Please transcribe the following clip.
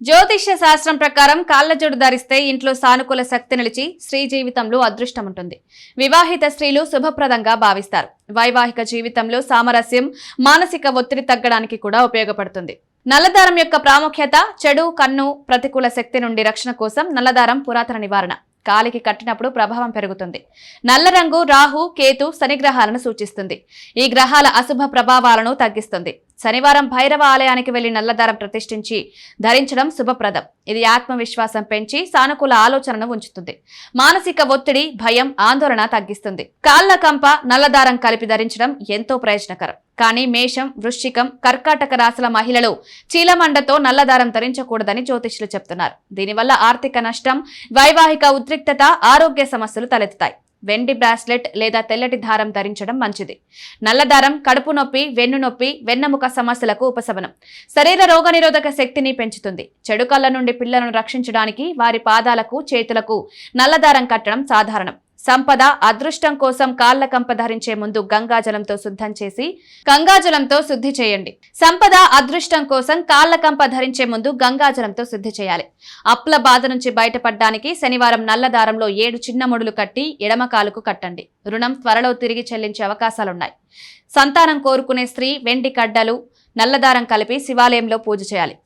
జ్యోతిష్య శాస్త్రం ప్రకారం కాళ్లజోడు ధరిస్తే ఇంట్లో సానుకూల శక్తి నిలిచి స్త్రీ జీవితంలో అదృష్టం ఉంటుంది. వివాహిత స్త్రీలు శుభప్రదంగా భావిస్తారు. వైవాహిక జీవితంలో సామరస్యం, మానసిక ఒత్తిడి తగ్గడానికి కూడా ఉపయోగపడుతుంది. నల్లదారం యొక్క ప్రాముఖ్యత: చెడు, కన్ను, ప్రతికూల శక్తి నుండి రక్షణ కోసం నల్లదారం పురాతన నివారణ. కాలికి కట్టినప్పుడు ప్రభావం పెరుగుతుంది. నల్ల రంగు రాహు, కేతు, శని గ్రహాలను సూచిస్తుంది. ఈ గ్రహాల అశుభ ప్రభావాలను తగ్గిస్తుంది. శనివారం భైరవ ఆలయానికి వెళ్లి నల్లదారం ప్రతిష్ఠించి ధరించడం శుభప్రదం. ఇది ఆత్మవిశ్వాసం పెంచి సానుకూల ఆలోచనను ఉంచుతుంది. మానసిక ఒత్తిడి, భయం, ఆందోళన తగ్గిస్తుంది. కాళ్ల కంప, నల్లదారం కలిపి ధరించడం ఎంతో ప్రయోజనకరం. కానీ మేషం, వృశ్చికం, కర్కాటక రాశుల మహిళలు చీలమండతో నల్లదారం ధరించకూడదని జ్యోతిష్యులు చెప్తున్నారు. దీనివల్ల ఆర్థిక నష్టం, వైవాహిక ఉద్రిక్తత, ఆరోగ్య సమస్యలు తలెత్తుతాయి. వెండి బ్రాస్లెట్ లేదా తెల్లటి దారం ధరించడం మంచిది. నల్లదారం కడుపు నొప్పి, వెన్ను నొప్పి, వెన్నెముక సమస్యలకు ఉపశమనం, శరీర రోగనిరోధక శక్తిని పెంచుతుంది. చెడు కళ్ళ నుండి పిల్లలను రక్షించడానికి వారి పాదాలకు, చేతులకు నల్లదారం కట్టడం సాధారణం. సంపద, అదృష్టం కోసం కాళ్ల కంప ధరించే ముందు గంగాజలంతో శుద్ధి చేయండి. సంపద, అదృష్టం కోసం కాళ్ల కంప ధరించే ముందు గంగాజలంతో శుద్ధి చేయాలి. అప్పుల బాధ నుంచి బయటపడడానికి శనివారం నల్లదారంలో 7 చిన్న ముడులు కట్టి ఎడమ కాలుకు కట్టండి. రుణం త్వరలో తిరిగి చెల్లించే అవకాశాలున్నాయి. సంతానం కోరుకునే స్త్రీ వెండి కడ్డలు, నల్లదారం కలిపి శివాలయంలో పూజ చేయాలి.